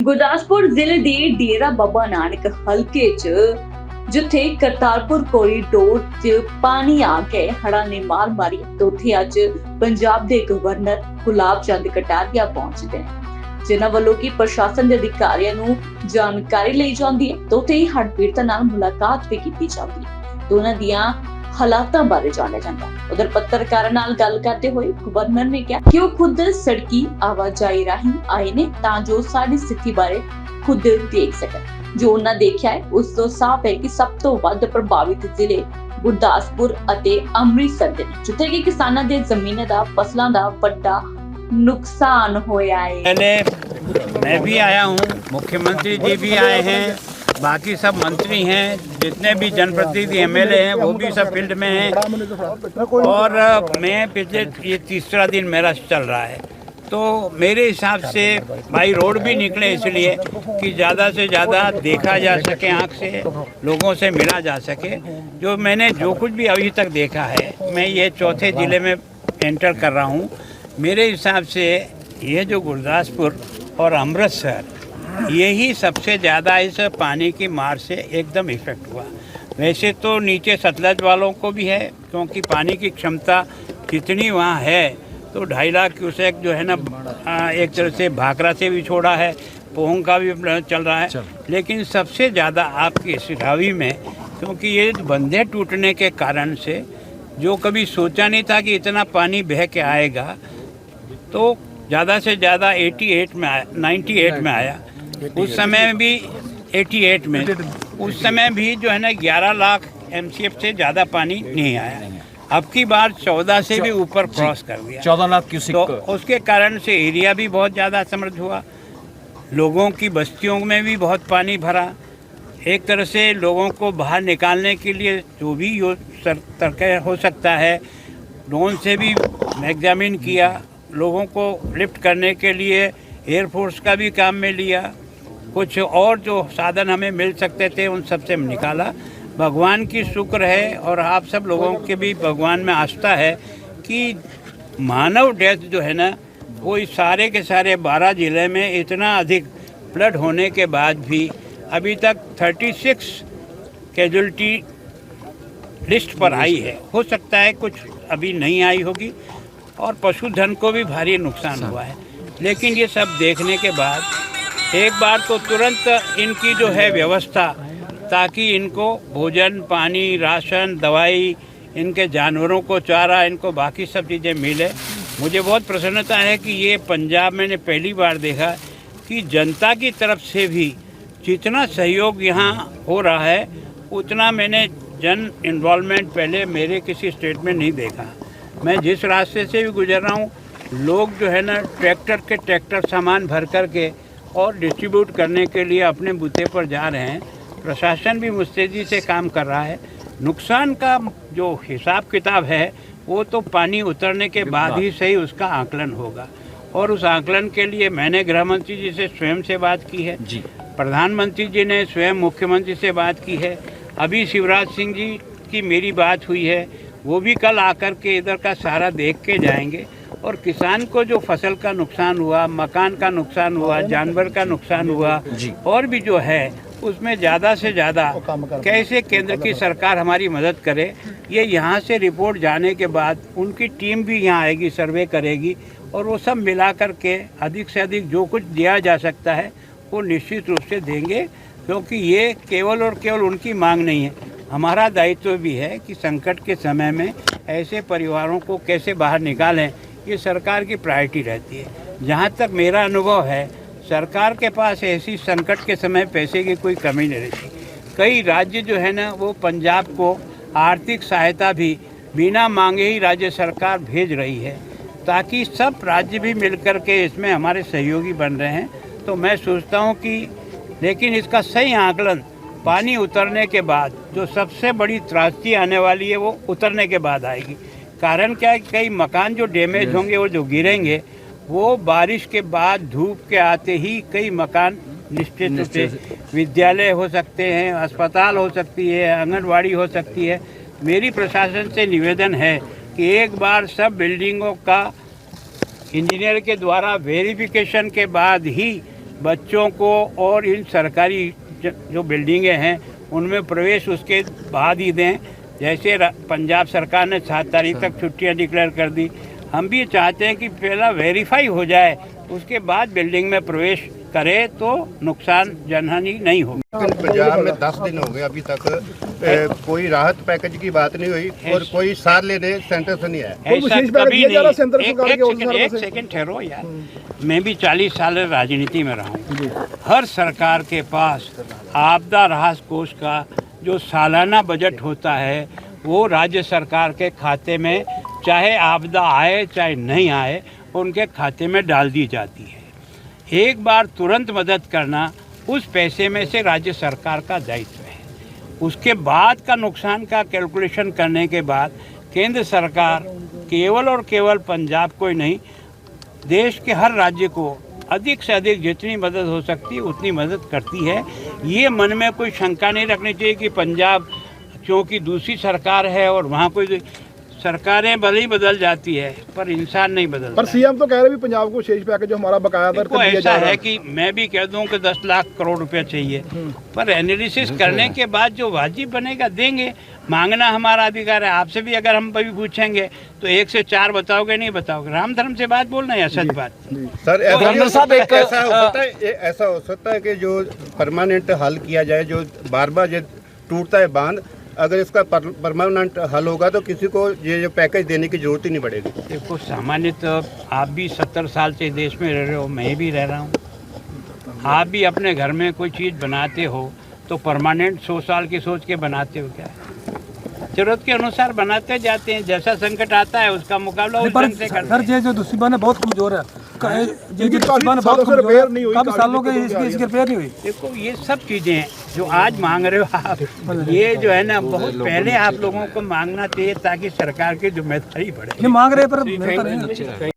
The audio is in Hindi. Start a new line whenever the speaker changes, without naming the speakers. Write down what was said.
ਗੁਰਦਾਸਪੁਰ ਜ਼ਿਲ੍ਹੇ ਦੇ ਡੇਰਾ ਬਾਬਾ ਨਾਨਕ ਹਲਕੇ 'ਚ ਜਿੱਥੇ ਕਰਤਾਰਪੁਰ ਕੋਰੀਡੋਰ 'ਚ ਪਾਣੀ ਆ ਕੇ ਹੜ੍ਹਾਂ ਨੇ ਮਾਰ ਮਾਰੀ ਤੇ ਉੱਥੇ ਅੱਜ ਪੰਜਾਬ ਦੇ ਗਵਰਨਰ ਗੁਲਾਬ ਚੰਦ ਕਟਾਰੀਆ ਪਹੁੰਚਦੇ ਨੇ, ਜਿਨ੍ਹਾਂ ਵੱਲੋਂ ਕਿ ਪ੍ਰਸ਼ਾਸਨ ਦੇ ਅਧਿਕਾਰੀਆਂ ਨੂੰ ਜਾਣਕਾਰੀ ਲਈ ਜਾਂਦੀ ਹੈ ਤੇ ਉੱਥੇ ਹੀ ਹੜ੍ਹ ਪੀੜਤਾਂ ਨਾਲ ਮੁਲਾਕਾਤ ਵੀ ਕੀਤੀ ਜਾਂਦੀ ਹੈ ਤੇ ਉਹਨਾਂ ਦੀਆਂ ਹਾਲਾਤਾਂ ਬਾਰੇ ਜਾਣਿਆ ਜਾਂਦਾ। ਉਧਰ ਪੱਤਰਕਾਰਾਂ ਨਾਲ ਗੱਲ ਕਰਦੇ ਹੋਏ ਗਵਰਨਰ ਨੇ ਕਿਹਾ ਕਿ ਉਹ ਖੁਦ ਸੜਕੀ ਆਵਾਜਾਈ ਰਾਹੀਂ ਆਏ ਨੇ ਤਾਂ ਜੋ ਸਾਡੀ ਸਥਿਤੀ ਬਾਰੇ ਖੁਦ ਦੇਖ ਸਕਣ। ਜੋ ਉਹਨਾਂ ਦੇਖਿਆ ਹੈ ਉਸ ਤੋਂ ਸਾਫ਼ ਹੈ ਕਿ ਸਭ ਤੋਂ ਵੱਧ ਪ੍ਰਭਾਵਿਤ ਜ਼ਿਲ੍ਹੇ ਗੁਰਦਾਸਪੁਰ ਅਤੇ ਅੰਮ੍ਰਿਤਸਰ ਦੇ ਨੇ, ਜਿੱਥੇ ਕਿ ਕਿਸਾਨਾਂ ਦੇ ਜ਼ਮੀਨਾਂ ਦਾ फसलों ਦਾ ਵੱਡਾ नुकसान होया है।
पहले मैं भी आया हूँ, मुख्यमंत्री जी भी आए हैं, बाकी सब मंत्री हैं, जितने भी जनप्रतिनिधि एमएलए हैं वो भी सब फील्ड में हैं। और मैं पिछले ये तीसरा दिन मेरा चल रहा है, तो मेरे हिसाब से भाई रोड भी निकले इसलिए कि ज़्यादा से ज़्यादा देखा जा सके, आँख से लोगों से मिला जा सके। जो मैंने जो कुछ भी अभी तक देखा है, मैं ये चौथे ज़िले में एंटर कर रहा हूँ। मेरे हिसाब से ये जो गुरदासपुर और अमृतसर यही सबसे ज़्यादा इस पानी की मार से एकदम इफ़ेक्ट हुआ। वैसे तो नीचे सतलज वालों को भी है, क्योंकि पानी की क्षमता जितनी वहाँ है तो 2.5 लाख क्यूसेक जो है ना, एक तरह से भाखड़ा से भी छोड़ा है, पोंग का भी चल रहा है। लेकिन सबसे ज़्यादा आपकी सिरावी में, क्योंकि ये बंधे टूटने के कारण से जो कभी सोचा नहीं था कि इतना पानी बह के आएगा, तो ज़्यादा से ज़्यादा 88 में आया, 98 में आया। उस समय भी 88 में उस समय भी जो है ना 11 लाख MCF से ज़्यादा पानी नहीं आया। अब की बार 14 से भी ऊपर क्रॉस कर दिया, 14 लाख क्यूसेक। तो उसके कारण से एरिया भी बहुत ज़्यादा समृद्ध हुआ, लोगों की बस्तियों में भी बहुत पानी भरा। एक तरह से लोगों को बाहर निकालने के लिए जो भी तर्क हो सकता है, ड्रोन से भी एग्जामिन किया, लोगों को लिफ्ट करने के लिए एयरफोर्स का भी काम में लिया, कुछ और जो साधन हमें मिल सकते थे उन सब से निकाला। भगवान की शुक्र है और आप सब लोगों के भी भगवान में आस्था है कि मानव डेथ जो है ना, वो इस सारे के सारे 12 ज़िले में इतना अधिक फ्लड होने के बाद भी अभी तक 36 कैजुअल्टी लिस्ट पर आई है। हो सकता है कुछ अभी नहीं आई होगी, और पशुधन को भी भारी नुकसान हुआ है। लेकिन ये सब देखने के बाद एक बार तो तुरंत इनकी जो है व्यवस्था, ताकि इनको भोजन, पानी, राशन, दवाई, इनके जानवरों को चारा, इनको बाकी सब चीज़ें मिले। मुझे बहुत प्रसन्नता है कि ये पंजाब मैंने पहली बार देखा कि जनता की तरफ से भी जितना सहयोग यहाँ हो रहा है, उतना मैंने जन इन्वॉल्वमेंट पहले मेरे किसी स्टेट में नहीं देखा। मैं जिस रास्ते से भी गुजर रहा हूँ, लोग जो है ना ट्रैक्टर सामान भर कर के और डिस्ट्रीब्यूट करने के लिए अपने बूथे पर जा रहे हैं। प्रशासन भी मुस्तैदी से काम कर रहा है। नुकसान का जो हिसाब किताब है वो तो पानी उतरने के बाद ही सही उसका आकलन होगा, और उस आकलन के लिए मैंने गृह मंत्री जी से स्वयं से बात की है जी, प्रधानमंत्री जी ने स्वयं मुख्यमंत्री से बात की है, अभी शिवराज सिंह जी की मेरी बात हुई है, वो भी कल आकर के इधर का सारा देख के जाएंगे। और किसान को जो फसल का नुकसान हुआ, मकान का नुकसान हुआ, जानवर का नुकसान हुआ, और भी जो है उसमें ज़्यादा से ज़्यादा कैसे केंद्र की सरकार हमारी मदद करे, ये यहाँ से रिपोर्ट जाने के बाद उनकी टीम भी यहाँ आएगी, सर्वे करेगी, और वो सब मिला कर के अधिक से अधिक जो कुछ दिया जा सकता है वो निश्चित रूप से देंगे। क्योंकि ये केवल और केवल उनकी मांग नहीं है, हमारा दायित्व भी है कि संकट के समय में ऐसे परिवारों को कैसे बाहर निकालें, ये सरकार की प्रायोरिटी रहती है। जहाँ तक मेरा अनुभव है, सरकार के पास ऐसी संकट के समय पैसे की कोई कमी नहीं रहती। कई राज्य जो है ना, वो पंजाब को आर्थिक सहायता भी बिना मांगे ही राज्य सरकार भेज रही है, ताकि सब राज्य भी मिलकर के इसमें हमारे सहयोगी बन रहे हैं। तो मैं सोचता हूँ कि लेकिन इसका सही आकलन पानी उतरने के बाद, जो सबसे बड़ी त्रासदी आने वाली है वो उतरने के बाद आएगी। कारण क्या है, कई मकान जो डैमेज होंगे और जो गिरेंगे, वो बारिश के बाद धूप के आते ही कई मकान निश्चित रूप से, विद्यालय हो सकते हैं, अस्पताल हो सकती है, आंगनवाड़ी हो सकती है। मेरी प्रशासन से निवेदन है कि एक बार सब बिल्डिंगों का इंजीनियर के द्वारा वेरिफिकेशन के बाद ही बच्चों को और इन सरकारी जो बिल्डिंगें हैं उनमें प्रवेश उसके बाद ही दें। जैसे पंजाब सरकार ने 7 तारीख तक छुट्टियां डिक्लेयर कर दी, हम भी चाहते हैं कि पहला वेरीफाई हो जाए, उसके बाद बिल्डिंग में प्रवेश करे तो नुकसान जनहानि नहीं हो।
पंजाब में 10 दिन हो गए अभी तक कोई राहत पैकेज की बात नहीं हुई और कोई सार लेने सेंटर से नहीं आया।
ऐसा कभी नहीं। एक सेकंड ठहरो यार, मैं भी 40 साल राजनीति में रहा हूँ। हर सरकार के पास आपदा राहत कोष का जो सालाना बजट होता है वो राज्य सरकार के खाते में, चाहे आपदा आए चाहे नहीं आए, उनके खाते में डाल दी जाती है। एक बार तुरंत मदद करना उस पैसे में से राज्य सरकार का दायित्व है। उसके बाद का नुकसान का कैलकुलेशन करने के बाद केंद्र सरकार केवल और केवल पंजाब को ही नहीं, देश के हर राज्य को अधिक से अधिक जितनी मदद हो सकती है उतनी मदद करती है। ये मन में कोई शंका नहीं रखनी चाहिए कि पंजाब क्योंकि दूसरी सरकार है और वहाँ कोई, सरकारें भले ही बदल जाती है पर इंसान नहीं बदलता।
पर सीएम तो कह रहे भी पंजाब को शेष पैकेज जो हमारा बकाया दर
को ऐसा है कि मैं भी कह दूं कि 10 लाख करोड़ रुपए चाहिए, पर एनालिसिस करने के बाद जो वाजिब बनेगा देंगे। मांगना हमारा अधिकार है। आपसे भी अगर हम कभी पूछेंगे तो 1 से 4 बताओगे, नहीं बताओगे। राम धर्म से बात बोलना है, सच बात।
सर ऐसा हो सकता है कि जो परमानेंट हल किया जाए, जो बार बार जो टूटता है बांध, अगर इसका परमानेंट हल होगा तो किसी को ये जो पैकेज देने की जरूरत ही नहीं पड़ेगी।
देखो, सामान्यतः आप भी 70 साल से देश में रह रहे हो, मैं भी रह रहा हूँ। आप भी अपने घर में कोई चीज़ बनाते हो तो परमानेंट 100 साल की सोच के बनाते हो क्या? जरूरत के अनुसार बनाते जाते हैं। जैसा संकट आता है उसका मुकाबला उस ढंग से करते हैं।
सर, जो दुश्मन है बहुत कमजोर है,
देखो ये सब चीजें हैं जो आज मांग रहे हो आप, ये जो है ना बहुत पहले आप लोगों को मांगना चाहिए ताकि सरकार की जिम्मेदारी बढ़े।
मांग रहे पर